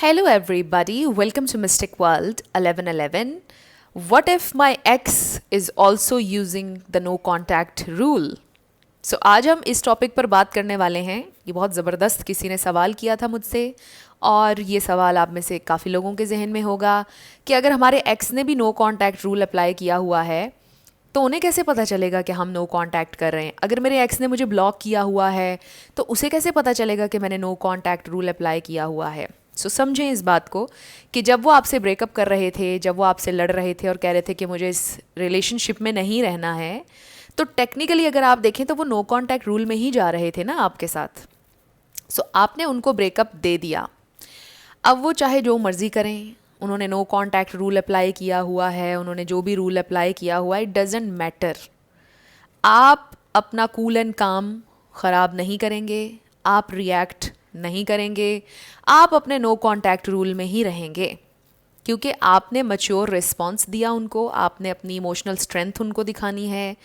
Hello, everybody. Welcome to Mystic World 1111. What if my ex is also using the no contact rule? So आज हम इस topic पर बात करने वाले हैं। ये बहुत ज़बरदस्त किसी ने सवाल किया था मुझसे, और ये सवाल आप में से काफ़ी लोगों के जहन में होगा कि अगर हमारे एक्स ने भी नो कांटेक्ट रूल अप्लाई किया हुआ है तो उन्हें कैसे पता चलेगा कि हम नो कांटेक्ट कर रहे हैं। अगर मेरे एक्स ने मुझे ब्लॉक किया हुआ है तो उसे कैसे पता चलेगा कि मैंने नो कांटेक्ट रूल अप्लाई किया हुआ है। सो समझें इस बात को कि जब वो आपसे ब्रेकअप कर रहे थे, जब वो आपसे लड़ रहे थे और कह रहे थे कि मुझे इस रिलेशनशिप में नहीं रहना है, तो टेक्निकली अगर आप देखें तो वो नो कांटेक्ट रूल में ही जा रहे थे ना आपके साथ। सो आपने उनको ब्रेकअप दे दिया। अब वो चाहे जो मर्ज़ी करें, उन्होंने नो कांटेक्ट रूल अप्लाई किया हुआ है, उन्होंने जो भी रूल अप्लाई किया हुआ है, इट डजेंट मैटर। आप अपना कूल एंड काम ख़राब नहीं करेंगे, आप रिएक्ट नहीं करेंगे, आप अपने नो कांटेक्ट रूल में ही रहेंगे, क्योंकि आपने मैच्योर रिस्पॉन्स दिया उनको, आपने अपनी इमोशनल स्ट्रेंथ उनको दिखानी है।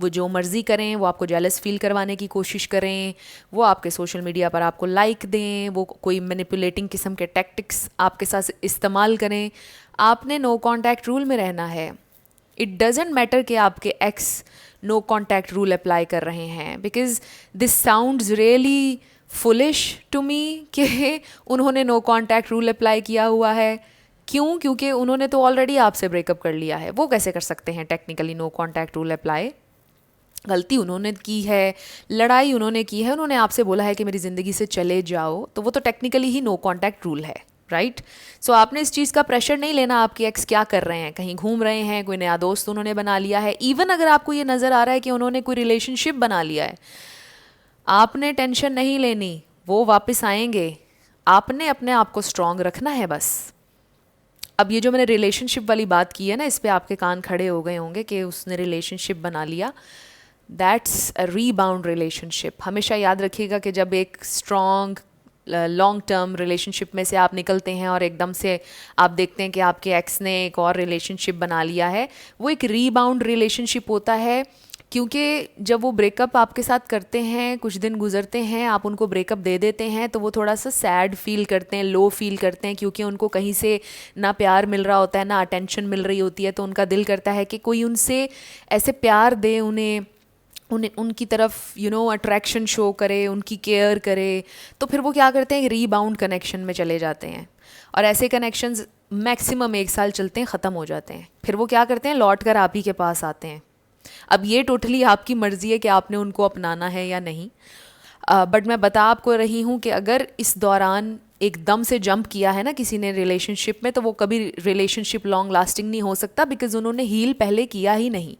वो जो मर्ज़ी करें, वो आपको जेलस फील करवाने की कोशिश करें, वो आपके सोशल मीडिया पर आपको लाइक दें, वो कोई मैनिपुलेटिंग किस्म के टैक्टिक्स आपके साथ इस्तेमाल करें, आपने नो कांटेक्ट रूल में रहना है। इट डजेंट मैटर कि आपके ex no contact rule apply कर रहे हैं, because this sounds really foolish to me कि उन्होंने नो कांटेक्ट रूल अप्लाई किया हुआ है। क्यों? क्योंकि उन्होंने तो ऑलरेडी आपसे ब्रेकअप कर लिया है। वो कैसे कर सकते हैं technically no contact rule apply? गलती उन्होंने की है, लड़ाई उन्होंने की है, उन्होंने आपसे बोला है कि मेरी ज़िंदगी से चले जाओ, तो वो तो टेक्निकली ही नो कांटेक्ट रूल है, राइट? सो आपने इस चीज़ का प्रेशर नहीं लेना आपके एक्स क्या कर रहे हैं, कहीं घूम रहे हैं, कोई नया दोस्त उन्होंने बना लिया है। इवन अगर आपको ये नज़र आ रहा है कि उन्होंने कोई रिलेशनशिप बना लिया है, आपने टेंशन नहीं लेनी, वो वापस आएंगे। आपने अपने आप को स्ट्रांग रखना है बस। अब ये जो मैंने रिलेशनशिप वाली बात की है ना, इस पे आपके कान खड़े हो गए होंगे कि उसने रिलेशनशिप बना लिया। That's a rebound relationship. हमेशा याद रखिएगा कि जब एक स्ट्रॉन्ग लॉन्ग टर्म रिलेशनशिप में से आप निकलते हैं और एकदम से आप देखते हैं कि आपके एक्स ने एक और रिलेशनशिप बना लिया है, वो एक रीबाउंड रिलेशनशिप होता है। क्योंकि जब वो ब्रेकअप आपके साथ करते हैं, कुछ दिन गुजरते हैं, आप उनको ब्रेकअप दे देते हैं, तो वो थोड़ा सा सैड फील करते हैं, लो फील करते हैं, क्योंकि उनको कहीं से ना प्यार मिल रहा होता है, ना अटेंशन मिल रही होती है। तो उनका दिल करता है कि कोई उनसे ऐसे प्यार दे, उन्हें उनकी तरफ अट्रैक्शन शो करे, उनकी केयर करे। तो फिर वो क्या करते हैं, रीबाउंड कनेक्शन में चले जाते हैं, और ऐसे कनेक्शंस मैक्सिमम 1 साल चलते हैं, ख़त्म हो जाते हैं। फिर वो क्या करते हैं, लौट कर आप ही के पास आते हैं। अब ये टोटली आपकी मर्ज़ी है कि आपने उनको अपनाना है या नहीं। बट मैं बता आपको रही हूँ कि अगर इस दौरान एकदम से जंप किया है ना किसी ने रिलेशनशिप में, तो वो कभी रिलेशनशिप लॉन्ग लास्टिंग नहीं हो सकता, बिकॉज उन्होंने हील पहले किया ही नहीं।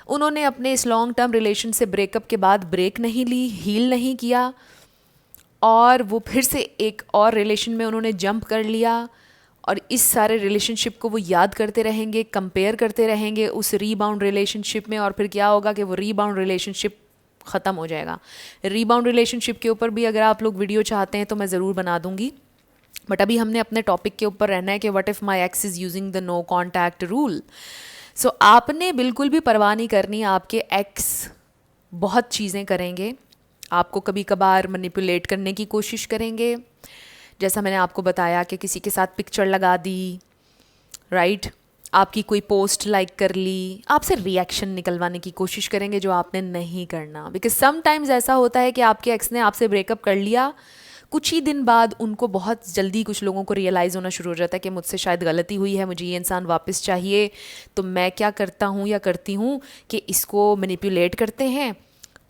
उन्होंने अपने इस लॉन्ग टर्म रिलेशन से ब्रेकअप के बाद ब्रेक नहीं ली, हील नहीं किया, और वो फिर से एक और रिलेशन में उन्होंने जंप कर लिया, और इस सारे रिलेशनशिप को वो याद करते रहेंगे, कंपेयर करते रहेंगे उस रीबाउंड रिलेशनशिप में, और फिर क्या होगा कि वो रीबाउंड रिलेशनशिप ख़त्म हो जाएगा। रीबाउंड रिलेशनशिप के ऊपर भी अगर आप लोग वीडियो चाहते हैं तो मैं ज़रूर बना दूंगी, बट अभी हमने अपने टॉपिक के ऊपर रहना है कि what if my ex is using the no contact rule. So आपने बिल्कुल भी परवाह नहीं करनी। आपके एक्स बहुत चीज़ें करेंगे, आपको कभी कभार मैनिपुलेट करने की कोशिश करेंगे, जैसा मैंने आपको बताया कि किसी के साथ पिक्चर लगा दी, राइट? आपकी कोई पोस्ट लाइक कर ली, आपसे रिएक्शन निकलवाने की कोशिश करेंगे, जो आपने नहीं करना। बिकॉज समटाइम्स ऐसा होता है कि आपके एक्स ने आपसे ब्रेकअप कर लिया, कुछ ही दिन बाद उनको बहुत जल्दी कुछ लोगों को रियलाइज़ होना शुरू हो जाता है कि मुझसे शायद गलती हुई है, मुझे ये इंसान वापस चाहिए। तो मैं क्या करता हूँ या करती हूँ कि इसको मैनिपुलेट करते हैं,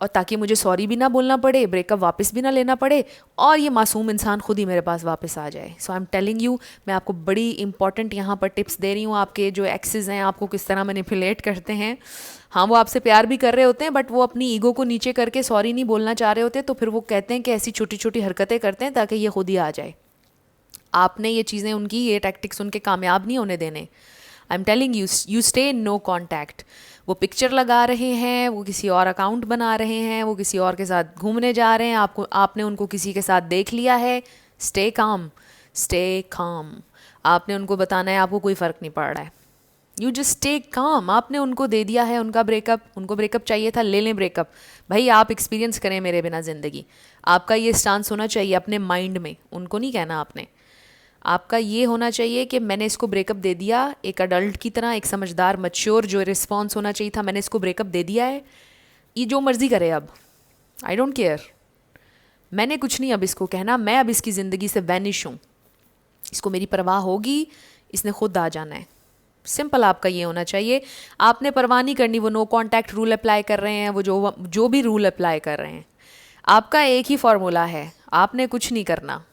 और ताकि मुझे सॉरी भी ना बोलना पड़े, ब्रेकअप वापस भी ना लेना पड़े, और ये मासूम इंसान खुद ही मेरे पास वापस आ जाए। सो आई एम टेलिंग यू, मैं आपको बड़ी इंपॉर्टेंट यहाँ पर टिप्स दे रही हूँ। आपके जो एक्सेस हैं आपको किस तरह मैनिपुलेट करते हैं। हाँ, वो आपसे प्यार भी कर रहे होते हैं, बट वो अपनी ईगो को नीचे करके सॉरी नहीं बोलना चाह रहे होते, तो फिर वो कहते हैं कि ऐसी छोटी छोटी हरकतें करते हैं ताकि ये खुद ही आ जाए। आपने ये चीज़ें उनकी, ये टैक्टिक्स उनके कामयाब नहीं होने देने। I am telling you, you stay in no contact. वो पिक्चर लगा रहे हैं, वो किसी और अकाउंट बना रहे हैं, वो किसी और के साथ घूमने जा रहे हैं, आपने उनको किसी के साथ देख लिया है, स्टे काम, स्टे काम। आपने उनको बताना है आपको कोई फ़र्क नहीं पड़ रहा है, यू जस्ट स्टे काम। आपने उनको दे दिया है उनका ब्रेकअप, उनको ब्रेकअप चाहिए था, ले लें ब्रेकअप। भाई आप एक्सपीरियंस करें मेरे बिना ज़िंदगी, आपका ये स्टांस होना चाहिए अपने माइंड में, उनको नहीं कहना आपने। आपका ये होना चाहिए कि मैंने इसको ब्रेकअप दे दिया, एक अडल्ट की तरह, एक समझदार मैच्योर जो रिस्पॉन्स होना चाहिए था, मैंने इसको ब्रेकअप दे दिया है, ये जो मर्ज़ी करे अब, आई डोंट केयर, मैंने कुछ नहीं अब इसको कहना, मैं अब इसकी ज़िंदगी से वैनिश हूँ, इसको मेरी परवाह होगी, इसने खुद आ जाना है। सिंपल आपका ये होना चाहिए। आपने परवाह नहीं करनी वो नो कांटेक्ट रूल अप्लाई कर रहे हैं, वो जो भी रूल अप्लाई कर रहे हैं। आपका एक ही फॉर्मूला है, आपने कुछ नहीं करना,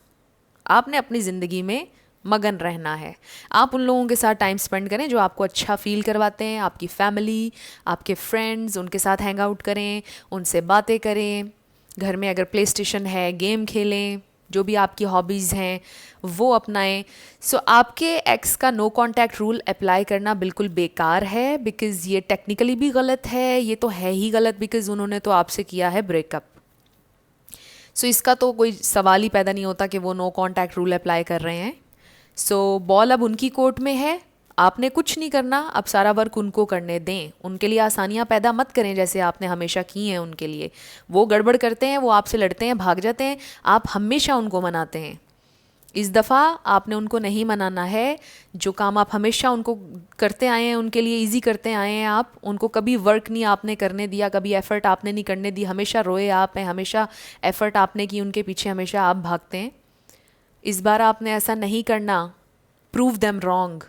आपने अपनी ज़िंदगी में मगन रहना है। आप उन लोगों के साथ टाइम स्पेंड करें जो आपको अच्छा फील करवाते हैं, आपकी फैमिली, आपके फ्रेंड्स, उनके साथ हैंग आउट करें, उनसे बातें करें, घर में अगर प्ले स्टेशन है गेम खेलें, जो भी आपकी हॉबीज़ हैं वो अपनाएं। सो आपके एक्स का नो कांटेक्ट रूल अप्लाई करना बिल्कुल बेकार है, बिकॉज़ ये टेक्निकली भी गलत है, ये तो है ही गलत, बिकॉज़ उन्होंने तो आपसे किया है ब्रेकअप। सो इसका तो कोई सवाल ही पैदा नहीं होता कि वो नो कांटेक्ट रूल अप्लाई कर रहे हैं। सो बॉल अब उनकी कोर्ट में है, आपने कुछ नहीं करना, अब सारा वर्क उनको करने दें, उनके लिए आसानियाँ पैदा मत करें जैसे आपने हमेशा की हैं उनके लिए। वो गड़बड़ करते हैं, वो आपसे लड़ते हैं, भाग जाते हैं, आप हमेशा उनको मनाते हैं। इस दफ़ा आपने उनको नहीं मनाना है। जो काम आप हमेशा उनको करते आए हैं, उनके लिए इजी करते आए हैं, आप उनको कभी वर्क नहीं आपने करने दिया, कभी एफ़र्ट आपने नहीं करने दी, हमेशा रोए आप हैं, हमेशा एफ़र्ट आपने की उनके पीछे, हमेशा आप भागते हैं। इस बार आपने ऐसा नहीं करना। Prove them wrong,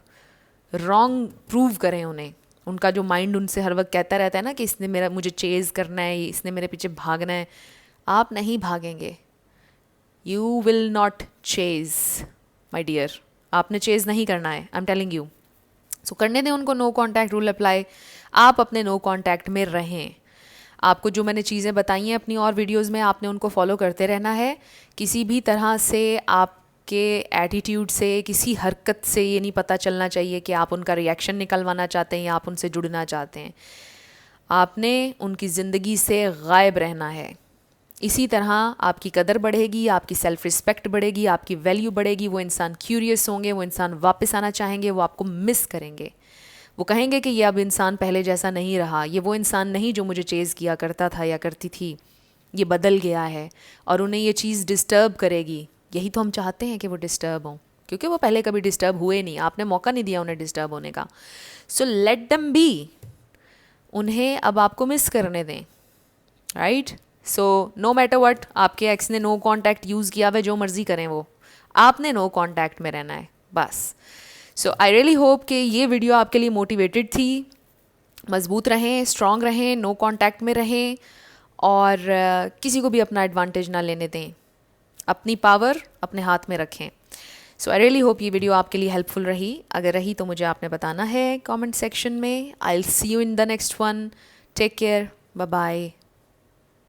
wrong prove करें उन्हें। उनका जो माइंड उनसे हर वक्त कहता रहता है ना कि इसने मेरा मुझे चेज़ करना है, इसने मेरे पीछे भागना है, आप नहीं भागेंगे। You will not chase my dear, आपने चेज़ नहीं करना है, I am telling you. So करने दें उनको नो कांटेक्ट रूल अप्लाई, आप अपने नो कांटेक्ट में रहें। आपको जो मैंने चीज़ें बताई हैं अपनी और वीडियोस में, आपने उनको फॉलो करते रहना है। किसी भी तरह से आपके एटीट्यूड से, किसी हरकत से ये नहीं पता चलना चाहिए कि आप उनका रिएक्शन निकलवाना चाहते हैं या आप उनसे जुड़ना चाहते हैं। आपने उनकी ज़िंदगी से गायब रहना है। इसी तरह आपकी कदर बढ़ेगी, आपकी सेल्फ रिस्पेक्ट बढ़ेगी, आपकी वैल्यू बढ़ेगी। वो इंसान क्यूरियस होंगे, वो इंसान वापस आना चाहेंगे, वो आपको मिस करेंगे। वो कहेंगे कि ये अब इंसान पहले जैसा नहीं रहा, ये वो इंसान नहीं जो मुझे चेज़ किया करता था या करती थी, ये बदल गया है। और उन्हें ये चीज़ डिस्टर्ब करेगी। यही तो हम चाहते हैं कि वो डिस्टर्ब हों, क्योंकि वो पहले कभी डिस्टर्ब हुए नहीं, आपने मौका नहीं दिया उन्हें डिस्टर्ब होने का। सो लेट देम बी, उन्हें अब आपको मिस करने दें, right. So no matter what, आपके एक्स ने नो कांटेक्ट यूज़ किया हुआ, जो मर्ज़ी करें वो, आपने नो कांटेक्ट में रहना है बस। सो आई रियली होप कि ये वीडियो आपके लिए मोटिवेटेड थी। मज़बूत रहें, स्ट्रॉन्ग रहें, नो कांटेक्ट में रहें, और किसी को भी अपना एडवांटेज ना लेने दें, अपनी पावर अपने हाथ में रखें। सो आई रियली होप ये वीडियो आपके लिए हेल्पफुल रही। अगर रही तो मुझे आपने बताना है कमेंट सेक्शन में। I will see you in the next one. Take care, bye bye.